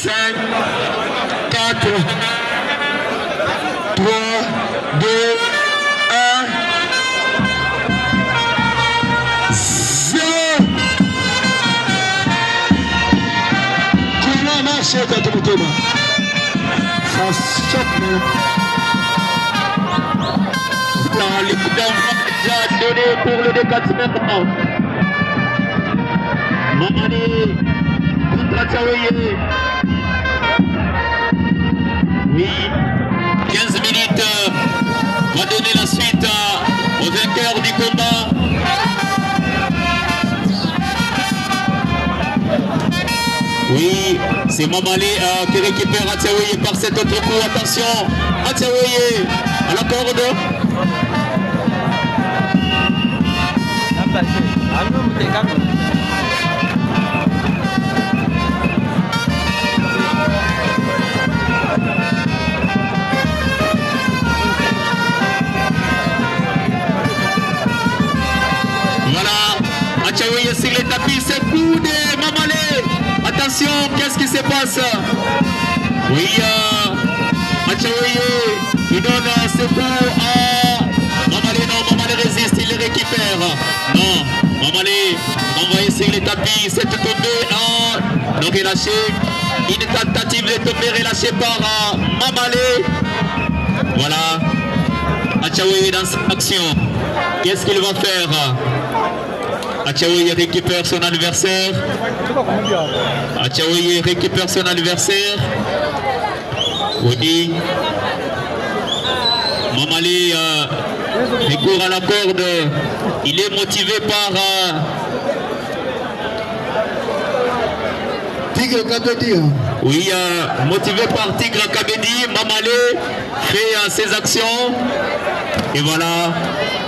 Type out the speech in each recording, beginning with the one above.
5, 4, 3, 2, 1. 0. Comment marcher quand on est ça choque même. Dans les coups d'envoi déjà donné pour le décatiment. Mamani contre Tchaouye. Oui, 15 minutes va donner la suite au vainqueur du combat. Oui, c'est Mamali qui récupère Atchaouye par cet autre coup. Attention, Atchaouye à la corde. Voilà, Atchaouye sur les tapis, c'est coup de Mamali. Attention, qu'est-ce qui se passe? Oui, Atchaouye, il donne ce coup à Mamali. Non, Mamali résiste, il le récupère. Non, Mamali, envoyé sur les tapis, c'est tombé. Donc relâché, une tentative de tomber relâchée par Mamali. Voilà, Atchaouye dans cette action. Qu'est-ce qu'il va faire? Atchaouye récupère son adversaire. Atchaouye récupère son adversaire. Oui. Mamali court à la corde. Il est motivé par Tigre Kabedi. Oui, motivé par Tigre Kabedi. Mamali fait ses actions. Et voilà.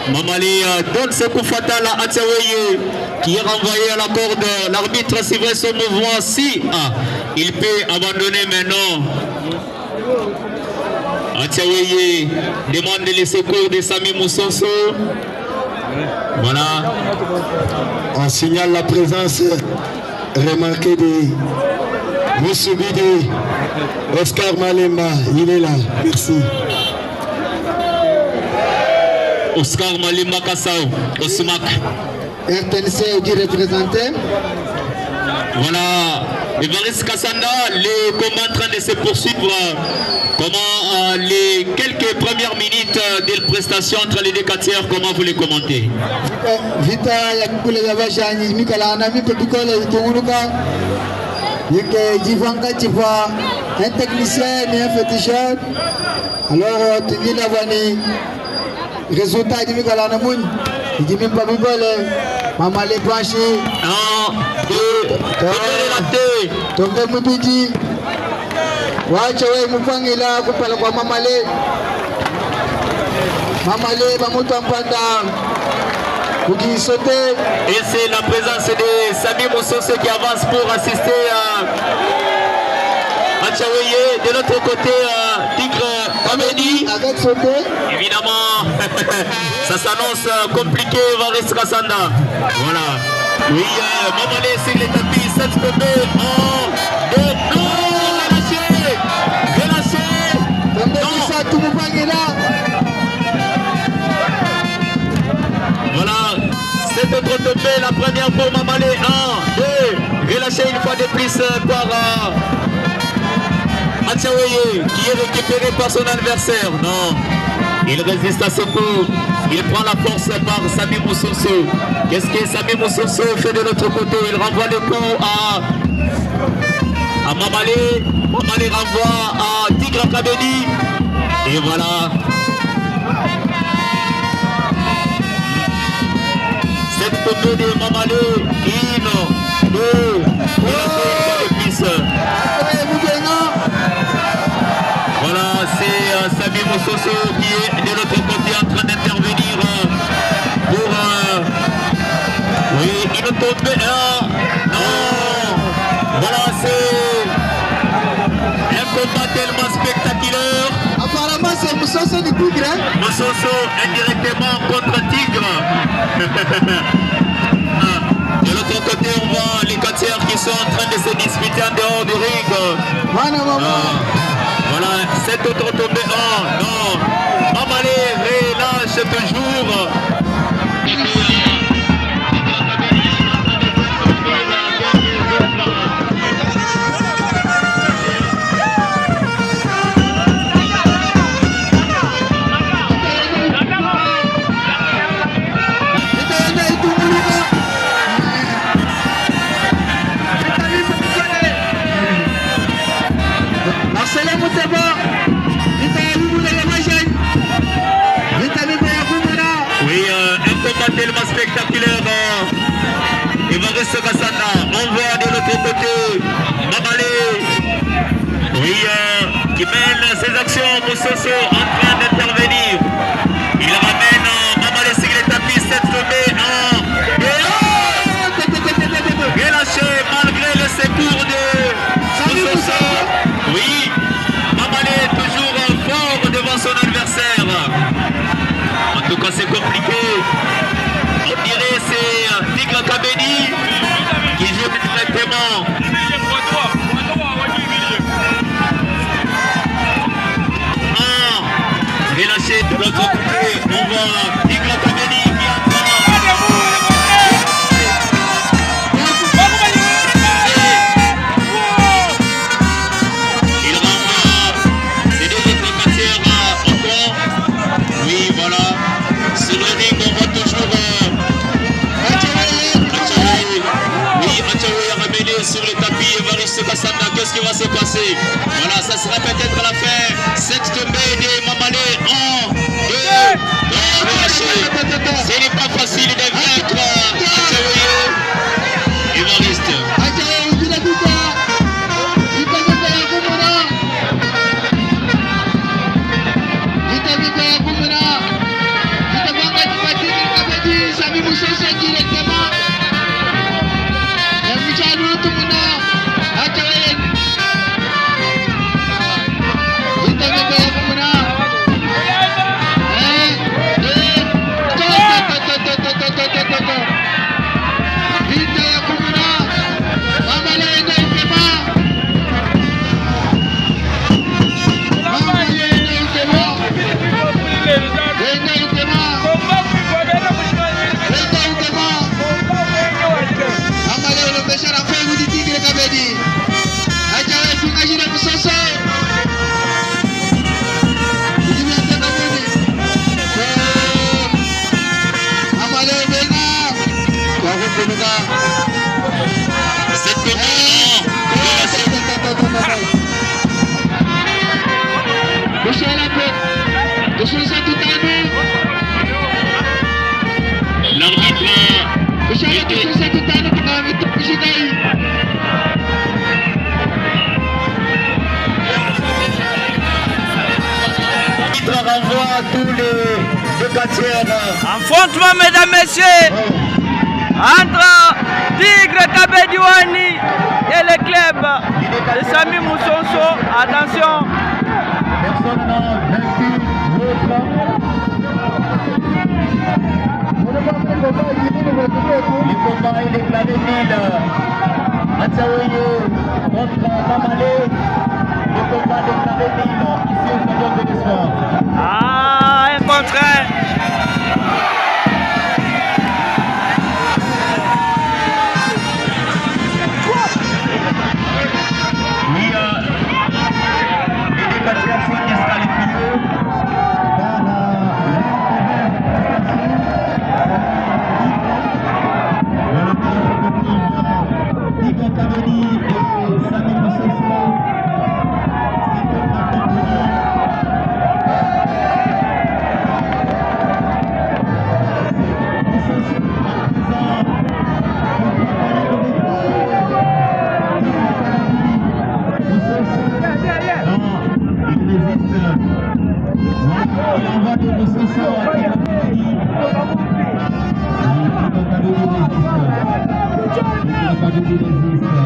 Mamali donne ce coup fatal à Atchaouye qui est renvoyé à la corde. L'arbitre suivrait son mouvement. Si il peut abandonner maintenant. Atchaouye demande les secours de Sami Moussonso. Voilà. On signale la présence remarquée de Moussoubi Oscar Malema. Il est là. Merci. Oscar Malema Kassao, Osmak. RTNC qui représentait. Voilà. Évariste Kassanda, les combats en train de se poursuivre. Comment les quelques premières minutes de prestation entre les deux quartiers, comment vous les commentez? Vita Yakule Yavashani, Mikala Anami Petikola Tunguruka. Yeke Jivanka Tifa, un technicien et un féticheur. Alors, Tungi Lavani. Résultat du Mikala Namoun, il dit même pas Bibole, Mamali Panchi, 1, 2, Tombe Mutiji, Wachawe Mupangila, Kupala kwa Mamali, Bamutampanda, Kuki sauter. Et c'est la présence de Sami Moussonso qui avance pour assister à Atchaouye. De l'autre côté, Tigre Kabedi. Avec sauter. Évidemment, ça s'annonce compliqué, Évariste Kassanda. Voilà. Oui, Mamali sur les tapis, 7 tombés. 1, 2, non, relâché. Voilà, c'est autre tombé, la première pour Mamali. 1, 2, relâché une fois de plus par Atchaouye, qui est récupéré par son adversaire. Non. Il résiste à ce coup. Il prend la force par Sami Moussonso. Qu'est-ce que Sami Moussonso fait de l'autre côté? Il renvoie le coup à Mamali. Mamali renvoie à Tigre Kabedi. Et voilà. Cette tombée de Mamali. 1, 2, 3, voilà, c'est Sami Moussonso qui est de l'autre côté en train d'intervenir pour... oui, il est tombé. Non, voilà, c'est un combat tellement spectaculaire. Apparemment, c'est Moussonso du Tigre. Moussonso indirectement contre Tigre. De l'autre côté, on voit les quartiers qui sont en train de se disputer en dehors du ring. Voilà, cette autre tombée. Oh non, Mamalé relâche toujours. Oui, un combat tellement spectaculaire. Évariste Kassanda, on voit de l'autre côté Mamalé, oui, qui mène ses actions. Moussoso en train d'intervenir. Il ramène Mamalé sur les tapis, cette tombée relâché malgré le secours de Moussoso. Oui, Mamalé est toujours fort devant son adversaire. En tout cas, c'est compliqué. On dirait c'est Tigre Kabedi qui joue directement. Relâché de l'autre côté, on voit Tigre Kabedi qui apprend. Il renvoie les deux autres cassières au fond. Oui, voilà. Sur le ring, on voit toujours Achaoui a ramené sur le tapis Évariste Kassanda. Qu'est-ce qui va se passer? Voilà, ça sera peut-être la fin. Cette tombée de Mamalé en 2. Ce n'est pas facile de vaincre Achaoui Évariste. Affrontement, mesdames, messieurs, entre Tigre Kabedi Wani et le club de Sami Moussoso. Attention. Personne n'a vaincu l'autre. Le combat est déclaré nul. Achaoui contre Mamalé. Le combat déclaré nul ici au stadium de l'Espoir. Ah, un contre un.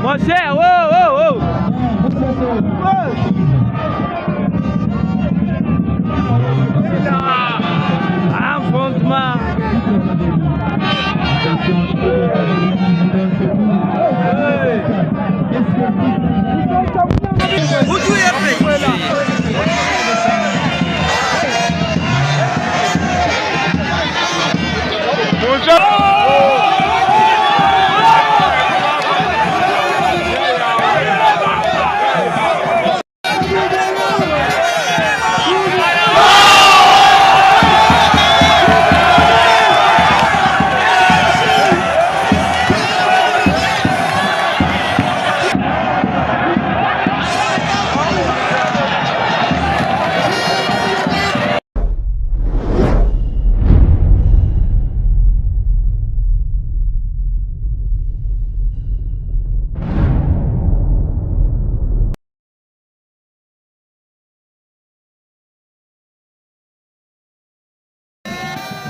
Você, affrontement.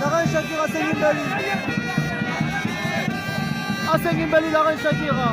La reine Shakira, Sengimbali. Ah, Sengimbali, la reine Shakira.